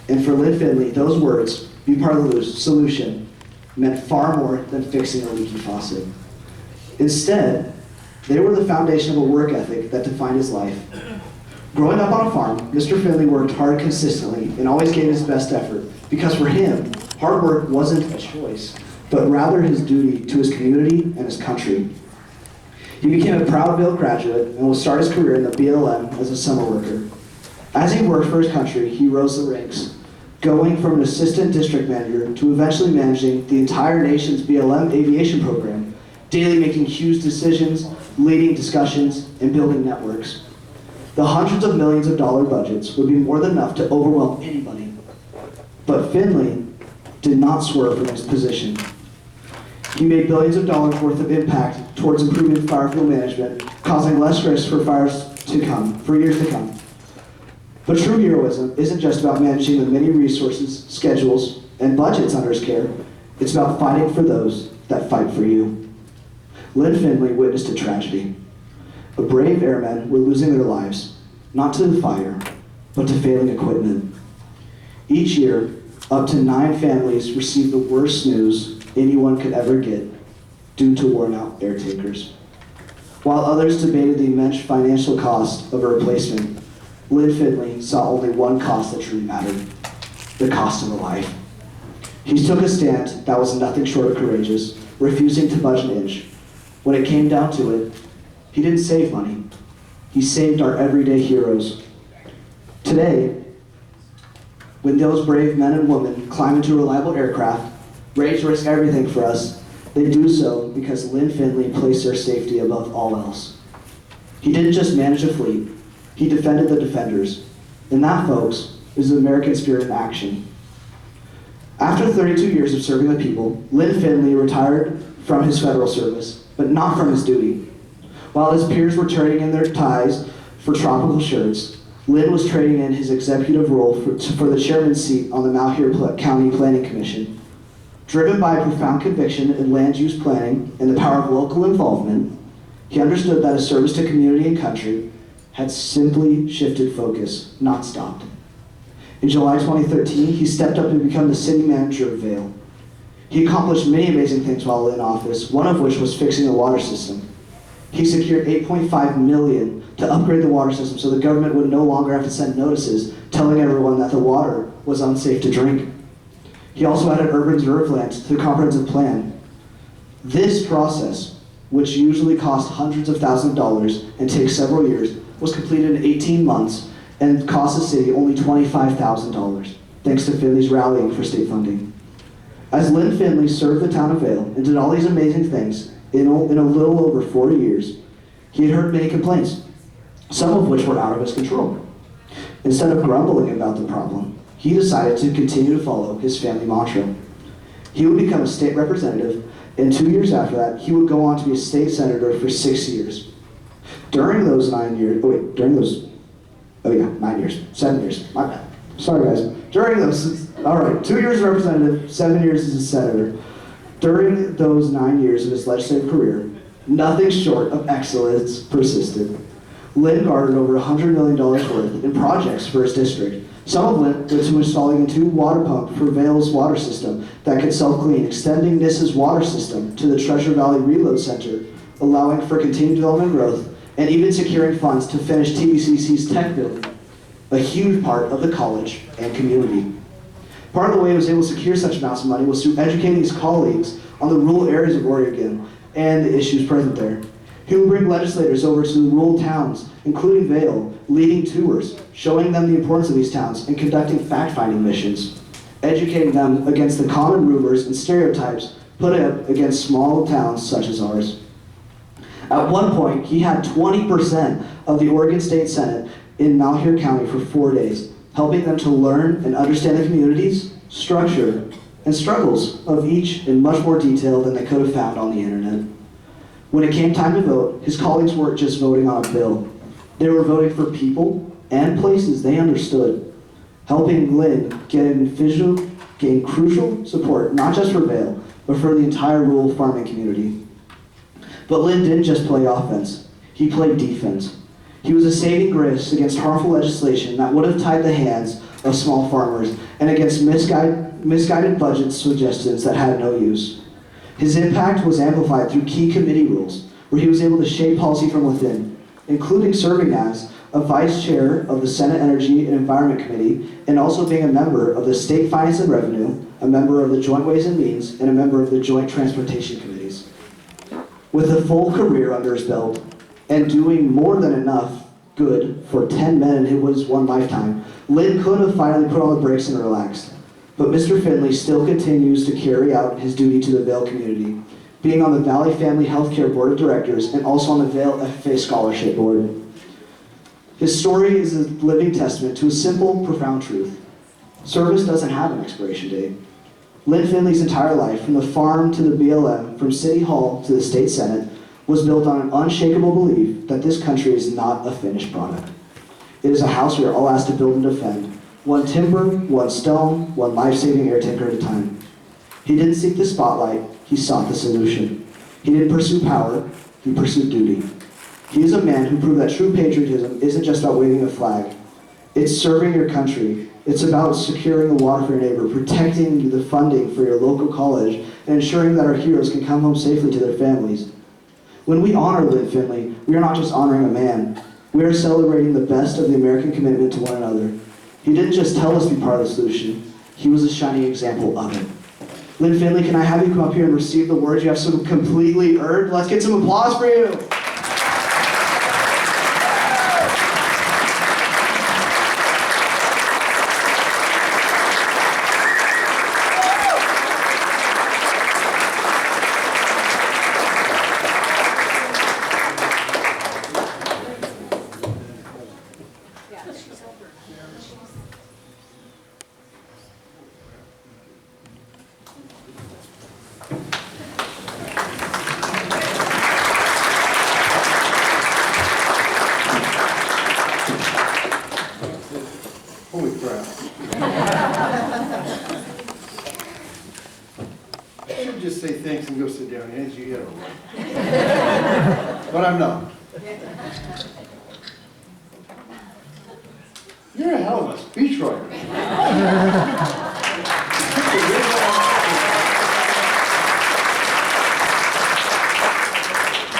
And for Lynn Findley, those words, be part of the solution, meant far more than fixing a leaky faucet. Instead, they were the foundation of a work ethic that defined his life. Growing up on a farm, Mr. Findley worked hard consistently and always gave his best effort, because for him, hard work wasn't a choice, but rather his duty to his community and his country. He became a proud Vale graduate and will start his career in the BLM as a summer worker. As he worked for his country, he rose the ranks, going from an assistant district manager to eventually managing the entire nation's BLM aviation program, daily making huge decisions, leading discussions, and building networks. The hundreds of millions of dollar budgets would be more than enough to overwhelm anybody. But Findley did not swerve from his position. He made billions of dollars worth of impact towards improving fire fuel management, causing less risk for fires to come, for years to come. But true heroism isn't just about managing the many resources, schedules, and budgets under his care. It's about fighting for those that fight for you. Lynn Findley witnessed a tragedy. A brave airmen were losing their lives, not to the fire, but to failing equipment. Each year, up to 9 families receive the worst news anyone could ever get due to worn-out air tankers. While others debated the immense financial cost of a replacement, Lynn Findley saw only one cost that truly mattered: the cost of a life. He took a stand that was nothing short of courageous, refusing to budge an inch. When it came down to it, he didn't save money. He saved our everyday heroes. Today, when those brave men and women climb into reliable aircraft, ready to risk everything for us, they do so because Lynn Findley placed their safety above all else. He didn't just manage a fleet, he defended the defenders. And that, folks, is the American spirit in action. After 32 years of serving the people, Lynn Findley retired from his federal service, but not from his duty. While his peers were turning in their ties for tropical shirts, Lynn was trading in his executive role for the chairman's seat on the Malheur County Planning Commission. Driven by a profound conviction in land use planning and the power of local involvement, he understood that his service to community and country had simply shifted focus, not stopped. In July 2013, he stepped up and became the city manager of Vale. He accomplished many amazing things while in office, one of which was fixing the water system. He secured $8.5 million to upgrade the water system so the government would no longer have to send notices telling everyone that the water was unsafe to drink. He also added urban reserve land to the comprehensive plan. This process, which usually costs hundreds of thousands of dollars and takes several years, was completed in 18 months and cost the city only $25,000, thanks to Findley's rallying for state funding. As Lynn Findley served the town of Vale and did all these amazing things in a little over 4 years, he had heard many complaints, some of which were out of his control. Instead of grumbling about the problem, he decided to continue to follow his family mantra. He would become a state representative, and 2 years after that, he would go on to be a state senator for 6 years. During those 9 years, 7 years, my bad. Sorry guys. During those, 2 years as representative, 7 years as a senator. During those 9 years of his legislative career, nothing short of excellence persisted. Lynn garnered over $100 million worth in projects for his district. Some of it went to installing a 2 water pump for Vale's water system that could self-clean, extending NISS's water system to the Treasure Valley Reload Center, allowing for continued development growth, and even securing funds to finish TVCC's tech building, a huge part of the college and community. Part of the way he was able to secure such amounts of money was through educating his colleagues on the rural areas of Oregon and the issues present there. He would bring legislators over to rural towns, including Vale, leading tours, showing them the importance of these towns, and conducting fact-finding missions, educating them against the common rumors and stereotypes put up against small towns such as ours. At one point, he had 20% of the Oregon State Senate in Malheur County for 4 days, helping them to learn and understand the communities, structure, and struggles of each in much more detail than they could have found on the internet. When it came time to vote, his colleagues weren't just voting on a bill. They were voting for people and places they understood, helping Lynn gain crucial support, not just for Vale, but for the entire rural farming community. But Lynn didn't just play offense, he played defense. He was a saving grace against harmful legislation that would have tied the hands of small farmers and against misguided budget suggestions that had no use. His impact was amplified through key committee rules, where he was able to shape policy from within, including serving as a vice chair of the Senate Energy and Environment Committee, and also being a member of the State Finance and Revenue, a member of the Joint Ways and Means, and a member of the Joint Transportation Committees. With a full career under his belt, and doing more than enough good for 10 men in his one lifetime, Lynn could have finally put on the brakes and relaxed. But Mr. Findley still continues to carry out his duty to the Vale community, being on the Valley Family Healthcare Board of Directors and also on the Vale FFA Scholarship Board. His story is a living testament to a simple, profound truth. Service doesn't have an expiration date. Lynn Findley's entire life, from the farm to the BLM, from City Hall to the State Senate, was built on an unshakable belief that this country is not a finished product. It is a house we are all asked to build and defend, one timber, one stone, one life-saving air tanker at a time. He didn't seek the spotlight, he sought the solution. He didn't pursue power, he pursued duty. He is a man who proved that true patriotism isn't just about waving a flag. It's serving your country. It's about securing the water for your neighbor, protecting the funding for your local college, and ensuring that our heroes can come home safely to their families. When we honor Lynn Findley, we are not just honoring a man. We are celebrating the best of the American commitment to one another. He didn't just tell us to be part of the solution. He was a shining example of it. Lynn Findley, can I have you come up here and receive the words you have so completely earned? Let's get some applause for you. Holy crap. I should just say thanks and go sit down as you get over. But I'm not. You're a hell of a speechwriter.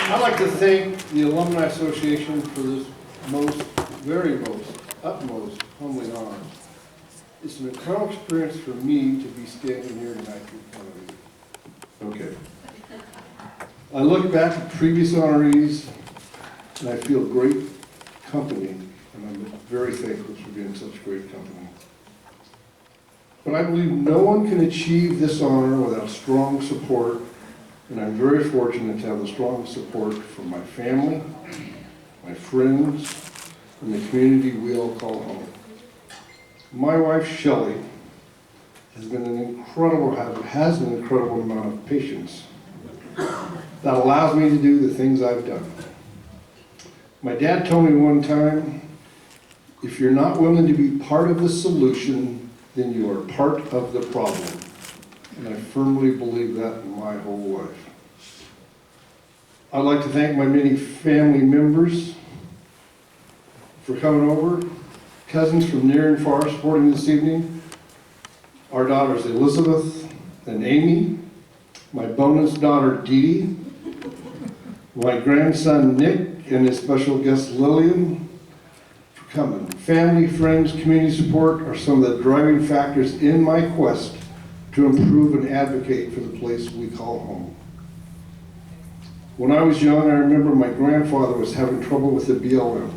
I'd like to thank the Alumni Association for this utmost humbling honor. It's an incredible experience for me to be standing here tonight in front of you. Okay. I look back at previous honorees and I feel great company, and I'm very thankful for being such great company. But I believe no one can achieve this honor without strong support, and I'm very fortunate to have the strong support from my family, my friends, and the community we all call home. My wife, Shelley, has an incredible amount of patience that allows me to do the things I've done. My dad told me one time, if you're not willing to be part of the solution, then you are part of the problem. And I firmly believe that in my whole life. I'd like to thank my many family members for coming over, cousins from near and far supporting this evening, our daughters Elizabeth and Amy, my bonus daughter Dee Dee, my grandson Nick, and his special guest Lillian for coming. Family, friends, community support are some of the driving factors in my quest to improve and advocate for the place we call home. When I was young, I remember my grandfather was having trouble with the BLM.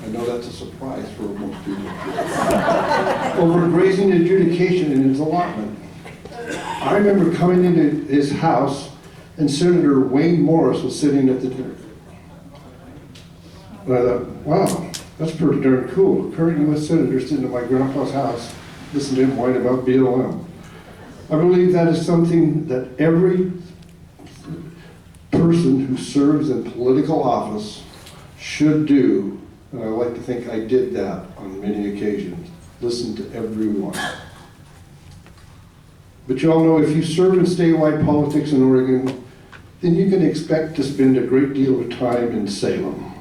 I know that's a surprise for most people. Over grazing adjudication in his allotment. I remember coming into his house and Senator Wayne Morris was sitting at the dinner. And I thought, wow, that's pretty darn cool. Current U.S. Senator sitting at my grandpa's house, listening to him whine about BLM. I believe that is something that every person who serves in political office should do, and I like to think I did that on many occasions. Listen to everyone. But you all know if you serve in statewide politics in Oregon, then you can expect to spend a great deal of time in Salem.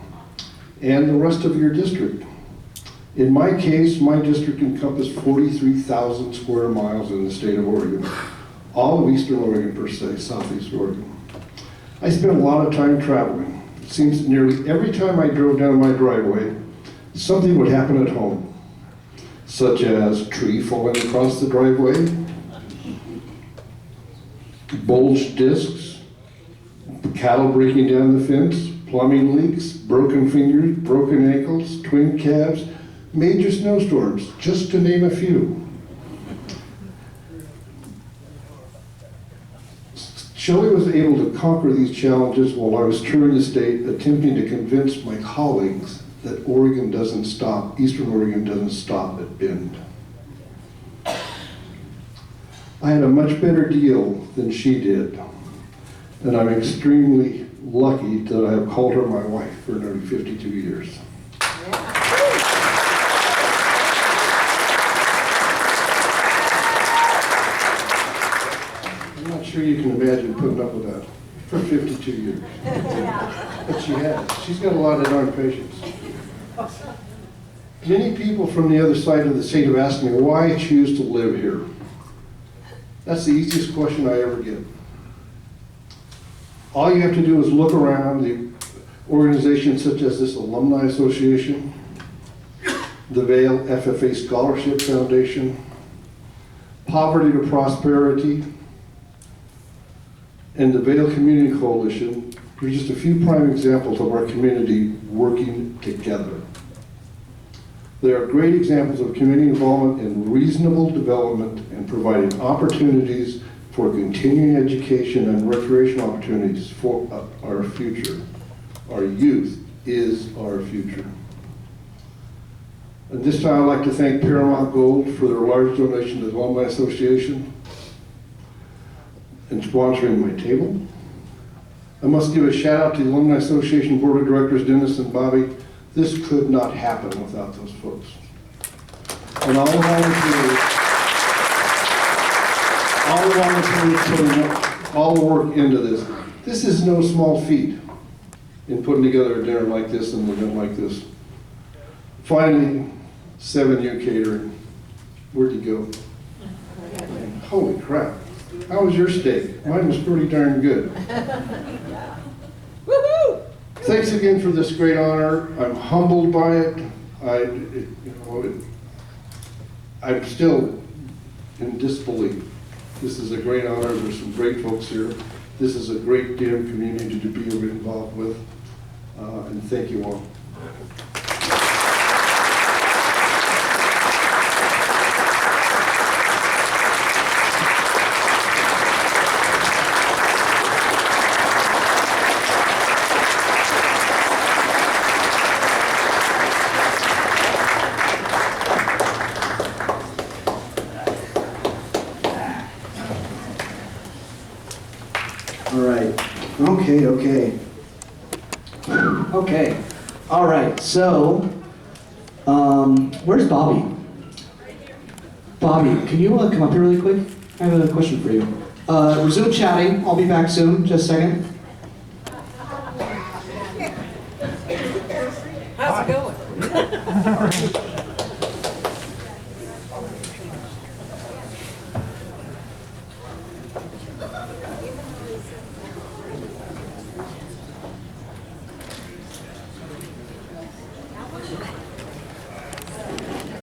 and the rest of your district. In my case, my district encompassed 43,000 square miles in the state of Oregon. All of Eastern Oregon per se, Southeast Oregon. I spent a lot of time traveling. It seems that nearly every time I drove down my driveway, something would happen at home, such as tree falling across the driveway, bulged discs, cattle breaking down the fence, plumbing leaks, broken fingers, broken ankles, twin calves, major snowstorms, just to name a few. Shelley was able to conquer these challenges while I was touring the state, attempting to convince my colleagues that Oregon doesn't stop, Eastern Oregon doesn't stop at Bend. I had a much better deal than she did, and I'm extremely lucky that I have called her my wife for nearly 52 years. I'm not sure you can imagine putting up with that for 52 years. But she has. She's got a lot of darn patience. Many people from the other side of the state have asked me why I choose to live here. That's the easiest question I ever get. All you have to do is look around the organizations such as this Alumni Association, the Vale FFA Scholarship Foundation, Poverty to Prosperity, and the Vale Community Coalition are just a few prime examples of our community working together. They are great examples of community involvement in reasonable development and providing opportunities for continuing education and recreation opportunities for our future. Our youth is our future. And this time I'd like to thank Paramount Gold for their large donation to the Alumni Association and sponsoring my table. I must give a shout out to the Alumni Association Board of Directors, Dennis and Bobby. This could not happen without those folks. And all the volunteers putting all the work into this. This is no small feat in putting together a dinner like this and an event like this. Finally, 7U Catering. Where'd you go? Holy crap. How was your steak? Mine was pretty darn good. Woohoo! Thanks again for this great honor. I'm humbled by it. I'm still in disbelief. This is a great honor. There's some great folks here. This is a great damn community to be involved with. And thank you all. Okay. All right. So, where's Bobby? Bobby, can you come up here really quick? I have a question for you. Resume chatting. I'll be back soon. Just a second. How's it going?